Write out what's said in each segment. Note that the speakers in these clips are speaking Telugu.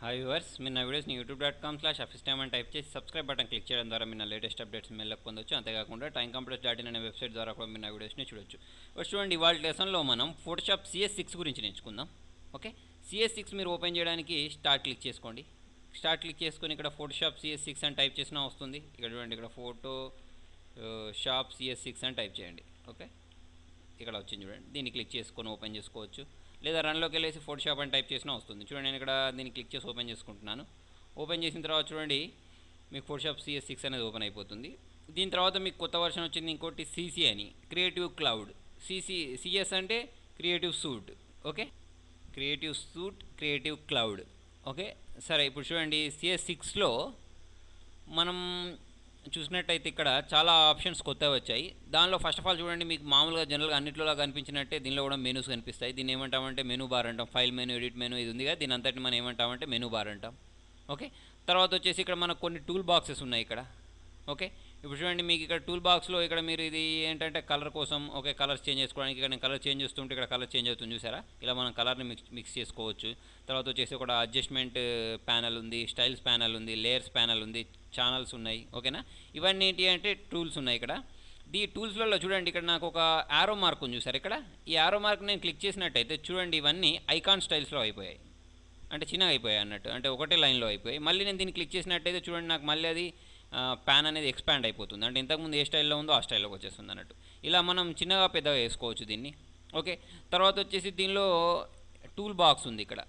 హాయ్ వ్యూవర్స్, మీరు నా వీడియోస్ని youtube.com/officetime అని టైప్ చేసి సబ్స్క్రైబ్ బటన్ క్లిక్ చేయడం ద్వారా మీరు నా లేటెస్ట్ అప్డేట్స్ మెల్లగా పొందొచ్చు. అంతేకాకుండా timecompress.in అనే వెబ్సైట్ ద్వారా కూడా మీరు నా వీడియోస్ని చూడొచ్చు. చూడండి, ఇవాళ లెసన్లో మనం ఫోటోషాప్ CS6 గురించి నేర్చుకుందాం. ఓకే, CS6 మీరు ఓపెన్ చేయడానికి స్టార్ట్ క్లిక్ చేసుకోండి. స్టార్ట్ క్లిక్ చేసుకొని ఇక్కడ ఫోటోషాప్ CS6 అని టైప్ చేసినా వస్తుంది. ఇక్కడ చూడండి, ఇక్కడ ఫోటోషాప్ CS6 అని టైప్ చేయండి. ఓకే, ఇక్కడ వచ్చింది చూడండి, దీన్ని క్లిక్ చేసుకొని ఓపెన్ చేసుకోవచ్చు. లేదా రన్లోకి వెళ్ళేసి ఫోటోషాప్ అని టైప్ చేసినా వస్తుంది. చూడండి, నేను ఇక్కడ దీన్ని క్లిక్ చేసి ఓపెన్ చేసుకుంటున్నాను. ఓపెన్ చేసిన తర్వాత చూడండి, మీకు ఫోటోషాప్ CS6 అనేది ఓపెన్ అయిపోతుంది. దీని తర్వాత మీకు కొత్త వర్షన్ వచ్చింది ఇంకోటి CC అని, క్రియేటివ్ క్లౌడ్. CS అంటే creative suit. Okay, creative suit, creative cloud. Okay, సరే, ఇప్పుడు చూడండి CS6లో మనం చూసినట్టయితే ఇక్కడ చాలా ఆప్షన్స్ కొత్తగా వచ్చాయి. దానిలో ఫస్ట్ ఆఫ్ ఆల్ చూడండి, మీకు మామూలుగా జనరల్గా అన్నింటిలో కనిపించినట్టే దీనిలో కూడా మెనూస్ కనిపిస్తాయి. దీన్ని ఏమంటామంటే మెనూ బార్ అంటాం. ఫైల్ మెనూ, ఎడిట్ మెనూ ఇది ఉందిగా, దీని అంతటిని మనం ఏమంటామంటే మెనూ బార్ అంటాం. ఓకే, తర్వాత వచ్చేసి ఇక్కడ మనకు కొన్ని టూల్ బాక్సెస్ ఉన్నాయి ఇక్కడ. ఓకే, ఇప్పుడు చూడండి, మీకు ఇక్కడ టూల్ బాక్స్లో ఇక్కడ మీరు ఇది ఏంటంటే కలర్ కోసం, ఓకే, కలర్స్ చేంజ్ చేసుకోవడానికి ఇక్కడ నేను కలర్ చేంజ్ చేస్తుంటే ఇక్కడ కలర్ చేంజ్ అవుతుంది చూసారా. ఇలా మనం కలర్ని మిక్స్ చేసుకోవచ్చు. తర్వాత వచ్చేసి ఒక అడ్జస్ట్మెంట్ ప్యానల్ ఉంది, స్టైల్స్ ప్యానల్ ఉంది, లేయర్స్ ప్యానల్ ఉంది, ఛానల్స్ ఉన్నాయి. ఓకేనా, ఇవన్నీ ఏంటి అంటే టూల్స్ ఉన్నాయి ఇక్కడ. ఈ టూల్స్లలో చూడండి, ఇక్కడ నాకు ఒక యారో మార్క్ ఉంది చూసారు. ఇక్కడ ఈ యారో మార్క్ నేను క్లిక్ చేసినట్టయితే చూడండి, ఇవన్నీ ఐకాన్ స్టైల్స్లో అయిపోయాయి, అంటే చిన్నగా అయిపోయాయి అన్నట్టు, అంటే ఒకటే లైన్లో అయిపోయాయి. మళ్ళీ నేను దీన్ని క్లిక్ చేసినట్టయితే చూడండి, నాకు మళ్ళీ అది ప్యాన్ అనేది ఎక్స్పాండ్ అయిపోతుంది, అంటే ఇంతకుముందు ఏ స్టైల్లో ఉందో ఆ స్టైల్లోకి వచ్చేస్తుంది అన్నట్టు. ఇలా మనం చిన్నగా పెద్దగా వేసుకోవచ్చు దీన్ని. ఓకే, తర్వాత వచ్చేసి దీనిలో టూల్ బాక్స్ ఉంది ఇక్కడ.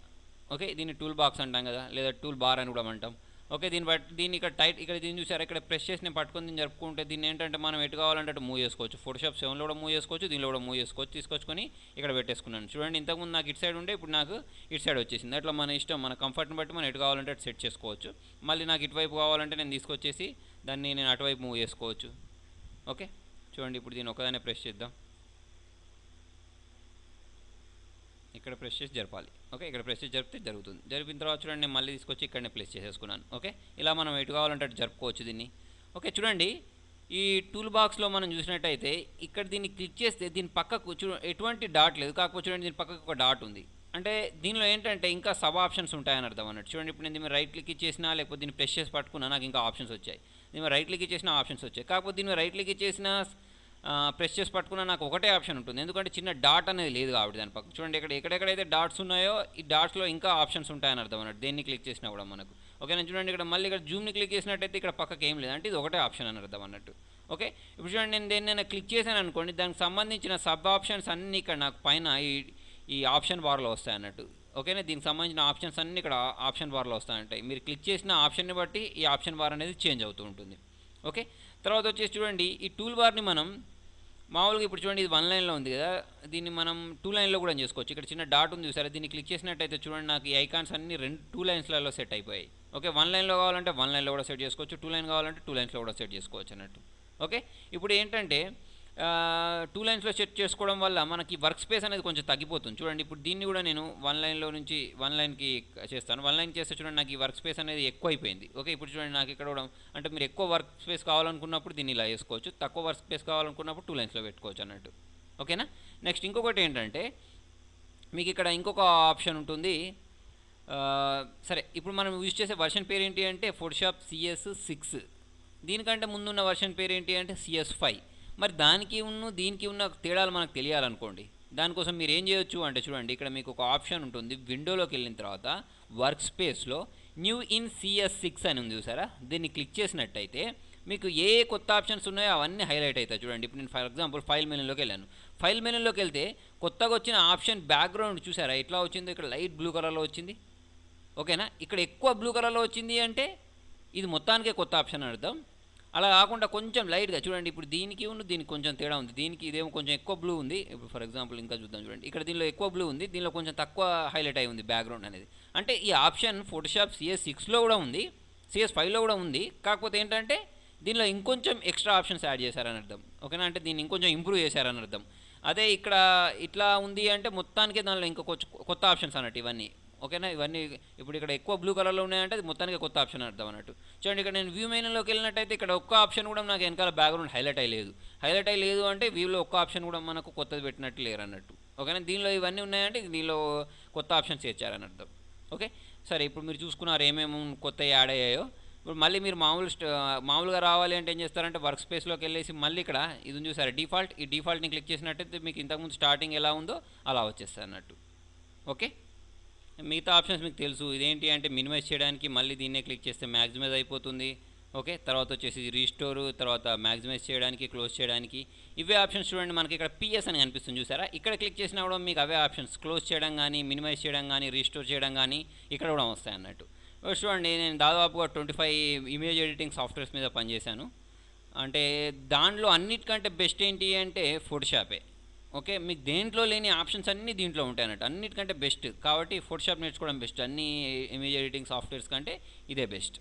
ఓకే, దీన్ని టూల్ బాక్స్ అంటాం కదా, లేదా టూల్ బార్ అని కూడా అంటాం. ఓకే, దీన్ని ఇక్కడ ఇక్కడ దీన్ని చూసారు, ఇక్కడ ప్రెస్ చేసి నేను పట్టుకొని దీన్ని జరుపుకుంటే దీన్ని ఏంటంటే మనం ఎటు కావాలంటే అటు మూవ్ చేసుకోవచ్చు. ఫోటోషాప్ 7లో కూడా మూవ్ చేసుకోవచ్చు, దీనిలో కూడా మూవ్ చేసుకోవచ్చు. తీసుకొచ్చుకొని ఇక్కడ పెట్టేసుకున్నాను. చూడండి, ఇంతకుముందు నాకు ఇటు సైడ్ ఉండే, ఇప్పుడు నాకు ఇటు సైడ్ వచ్చేసింది. అట్లా మన ఇష్టం, మన కంఫర్ట్ని బట్టి మనం ఎటు కావాలంటే అటు సెట్ చేసుకోవచ్చు. మళ్ళీ నాకు ఇటువైపు కావాలంటే నేను తీసుకొచ్చేసి దాన్ని నేను అటువైపు మూవ్ చేసుకోవచ్చు. ఓకే, చూడండి, ఇప్పుడు దీన్ని ఒకదానే ప్రెస్ చేద్దాం. ఇక్కడ ప్రెస్ చేసి జరపాలి. ఓకే, ఇక్కడ ప్రెస్ చేసి జరిపితే జరుగుతుంది. జరిపిన తర్వాత చూడండి, నేను మళ్ళీ తీసుకొచ్చి ఇక్కడనే ప్లేస్ చేసేసుకున్నాను. ఓకే, ఇలా మనం ఎటు కావాలంటే అటు జరుపుకోవచ్చు దీన్ని. ఓకే, చూడండి, ఈ టూల్ బాక్స్లో మనం చూసినట్టయితే ఇక్కడ దీన్ని క్లిక్ చేస్తే దీని పక్కకు ఎటువంటి డాట్ లేదు, కాకపోతే చూడండి దీని పక్కకు ఒక డాట్ ఉంది. అంటే దీనిలో ఏంటంటే ఇంకా సబ్ ఆప్షన్స్ ఉంటాయని అర్థం అన్నట్టు. చూడండి, ఇప్పుడు నేను దీన్ని రైట్ క్లిక్ ఇచ్చేసినా లేకపోతే దీన్ని ప్రెస్ చేసి పట్టుకున్నా నాకు ఇంకా ఆప్షన్స్ వచ్చాయి. దీని రైట్ క్లిక్ ఇచ్చేసిన ఆప్షన్స్ వచ్చాయి. కాకపోతే దీన్ని రైట్ క్లిక్ ఇచ్చేసిన ప్రెస్ చేసి పట్టుకున్నా నాకు ఒకటే ఆప్షన్ ఉంటుంది, ఎందుకంటే చిన్న డాట్ అనేది లేదు కాబట్టి దాని పక్కన. చూడండి, ఎక్కడెక్కడైతే డాట్స్ ఉన్నాయో ఈ డాట్స్లో ఇంకా ఆప్షన్స్ ఉంటాయని అర్థం అన్నట్టు, దేన్ని క్లిక్ చేసినా కూడా మనకు. ఓకేనా, చూడండి, ఇక్కడ మళ్ళీ ఇక్కడ జూమ్ని క్లిక్ చేసినట్టయితే ఇక్కడ పక్కకి ఏం లేదు, అంటే ఇది ఒకటే ఆప్షన్ అని అర్థం అన్నట్టు. ఓకే, ఇప్పుడు చూడండి, నేను దేన్నైనా క్లిక్ చేశాను అనుకోండి, దానికి సంబంధించిన సబ్ ఆప్షన్స్ అన్నీ ఇక్కడ నాకు పైన ఈ ఆప్షన్ బార్లో వస్తాయి అన్నట్టు. ఓకేనా, దీనికి సంబంధించిన ఆప్షన్స్ అన్నీ ఇక్కడ ఆప్షన్ బార్లో వస్తాయంటాయి. మీరు క్లిక్ చేసిన ఆప్షన్ని బట్టి ఈ ఆప్షన్ బార్ అనేది చేంజ్ అవుతూ ఉంటుంది. ఓకే, తర్వాత వచ్చేసి చూడండి, ఈ టూల్ బార్ని మనం మామూలుగా ఇప్పుడు చూడండి, ఇది 1 లైన్లో ఉంది కదా, దీన్ని మనం 2 లైన్లో కూడా చేసుకోవచ్చు. ఇక్కడ చిన్న డాట్ ఉంది సరే, దీన్ని క్లిక్ చేసినట్టయితే చూడండి, నాకు ఈ ఐకాన్స్ అన్ని 2 లైన్స్లలో సెట్ అయిపోయాయి. ఓకే, 1 లైన్లో కావాలంటే 1 లైన్లో కూడా సెట్ చేసుకోవచ్చు, 2 లైన్ కావాలంటే 2 లైన్స్లో కూడా సెట్ చేసుకోవచ్చు అన్నట్టు. ఓకే, ఇప్పుడు ఏంటంటే 2 లైన్స్లో సెట్ చేసుకోవడం వల్ల మనకి వర్క్ స్పేస్ అనేది కొంచెం తగ్గిపోతుంది. చూడండి, ఇప్పుడు దీన్ని కూడా నేను 1 లైన్లో నుంచి 1 లైన్కి చేస్తాను. 1 లైన్ చేస్తే చూడండి, నాకు ఈ వర్క్ స్పేస్ అనేది ఎక్కువ అయిపోయింది. ఓకే, ఇప్పుడు చూడండి, నాకు ఇక్కడ కూడా అంటే మీరు ఎక్కువ వర్క్ స్పేస్ కావాలనుకున్నప్పుడు దీన్ని ఇలా వేసుకోవచ్చు, తక్కువ వర్క్ స్పేస్ కావాలనుకున్నప్పుడు 2 లైన్స్లో పెట్టుకోవచ్చు అన్నట్టు. ఓకేనా, నెక్స్ట్ ఇంకొకటి ఏంటంటే మీకు ఇక్కడ ఇంకొక ఆప్షన్ ఉంటుంది. సరే, ఇప్పుడు మనం యూజ్ చేసే వర్షన్ పేరు ఏంటి అంటే ఫోటోషాప్ CS6. దీనికంటే ముందున్న వర్షన్ పేరు ఏంటి అంటే CS5. మరి దానికి దీనికి ఉన్న తేడాలు మనకు తెలియాలనుకోండి, దానికోసం మీరు ఏం చేయొచ్చు అంటే చూడండి, ఇక్కడ మీకు ఒక ఆప్షన్ ఉంటుంది. విండోలోకి వెళ్ళిన తర్వాత వర్క్ స్పేస్లో న్యూ ఇన్ CS6 అని ఉంది చూసారా, దీన్ని క్లిక్ చేసినట్టయితే మీకు ఏ కొత్త ఆప్షన్స్ ఉన్నాయో అవన్నీ హైలైట్ అవుతాయి. చూడండి, ఇప్పుడు నేను ఫర్ ఎగ్జాంపుల్ ఫైల్ మెనూలోకి వెళ్ళాను. ఫైల్ మెనూలోకి వెళ్తే కొత్తగా వచ్చిన ఆప్షన్ బ్యాక్గ్రౌండ్ చూసారా ఎట్లా వచ్చిందో, ఇక్కడ లైట్ బ్లూ కలర్లో వచ్చింది. ఓకేనా, ఇక్కడ ఎక్కువ బ్లూ కలర్లో వచ్చింది అంటే ఇది మొత్తానికే కొత్త ఆప్షన్ అని అర్థం. అలా కాకుండా కొంచెం లైట్గా చూడండి, ఇప్పుడు దీనికి దీనికి కొంచెం తేడా ఉంది. దీనికి ఇదేమో కొంచెం ఎక్కువ బ్లూ ఉంది. ఇప్పుడు ఫర్ ఎగ్జాంపుల్ ఇంకా చూద్దాం, చూడండి, ఇక్కడ దీనిలో ఎక్కువ బ్లూ ఉంది, దీనిలో కొంచెం తక్కువ హైలైట్ అయి ఉంది బ్యాక్గ్రౌండ్ అనేది. అంటే ఈ ఆప్షన్ ఫోటోషాప్ CS6లో కూడా ఉంది, CS5లో కూడా ఉంది. కాకపోతే ఏంటంటే దీనిలో ఇంకొంచెం ఎక్స్ట్రా ఆప్షన్స్ యాడ్ చేశారని అర్థం. ఓకేనా, అంటే దీన్ని ఇంకొంచెం ఇంప్రూవ్ చేశారని అర్థం. అదే ఇక్కడ ఇట్లా ఉంది అంటే మొత్తానికి దానిలో ఇంకా కొత్త ఆప్షన్స్ అన్నట్టు ఇవన్నీ. ఓకేనా, ఇవన్నీ ఇప్పుడు ఇక్కడ ఎక్కువ బ్లూ కలర్లో ఉన్నాయంటే అది మొత్తానికి కొత్త ఆప్షన్ అర్థం అన్నట్టు. చూడండి, ఇక్కడ నేను వ్యూ మెనూలోకి వెళ్ళినట్టయితే ఇక్కడ ఒక్క ఆప్షన్ కూడా నాకు వెనకాల బ్యాక్గ్రౌండ్ హైలైట్ అయ్యలేదు అంటే వ్యూలో ఒక్క ఆప్షన్ కూడా మనకు కొత్తది పెట్టినట్టు లేరు అన్నట్టు. ఓకేనా, దీనిలో ఇవన్నీ ఉన్నాయంటే దీనిలో కొత్త ఆప్షన్స్ చేర్చారని అర్థం. ఓకే, సరే ఇప్పుడు మీరు చూసుకున్నారు ఏమేమి కొత్త యాడ్ అయ్యాయో. ఇప్పుడు మళ్ళీ మీరు మామూలుగా రావాలి అంటే ఏం చేస్తారంటే వర్క్ స్పేస్లోకి వెళ్ళేసి మళ్ళీ ఇక్కడ ఇది చూసారు డిఫాల్ట్, ఈ డిఫాల్ట్ని క్లిక్ చేసినట్టయితే మీకు ఇంతకుముందు స్టార్టింగ్ ఎలా ఉందో అలా వచ్చేస్తుంది అన్నట్టు. ఓకే, మిగతా ఆప్షన్స్ మీకు తెలుసు. ఇదేంటి అంటే మినిమైజ్ చేయడానికి మళ్ళీ దీన్నే క్లిక్ చేస్తే మ్యాక్సిమైజ్ అయిపోతుంది. ఓకే, తర్వాత వచ్చేసి రీస్టోర్, తర్వాత మ్యాక్సిమైజ్ చేయడానికి, క్లోజ్ చేయడానికి ఇవే ఆప్షన్స్. చూడండి మనకి ఇక్కడ పిఎస్ అని కనిపిస్తుంది చూసారా, ఇక్కడ క్లిక్ చేసినా కూడా మీకు అవే ఆప్షన్స్ క్లోజ్ చేయడం కానీ, మినిమైజ్ చేయడం కానీ, రీస్టోర్ చేయడం కానీ ఇక్కడ కూడా వస్తాయి అన్నట్టు. చూడండి నేను దాదాపుగా 25 ఇమేజ్ ఎడిటింగ్ సాఫ్ట్వేర్స్ మీద పనిచేశాను. అంటే దాంట్లో అన్నిటికంటే బెస్ట్ ఏంటి అంటే ఫోటోషాపే. ఓకే, మీకు దేంట్లో లేని ఆప్షన్స్ అన్నీ దీంట్లో ఉంటాయి అన్నట్టు, అన్నిటికంటే బెస్ట్. కాబట్టి ఫోటోషాప్ నేర్చుకోవడం బెస్ట్, అన్ని ఇమేజ్ ఎడిటింగ్ సాఫ్ట్వేర్స్ కంటే ఇదే బెస్ట్.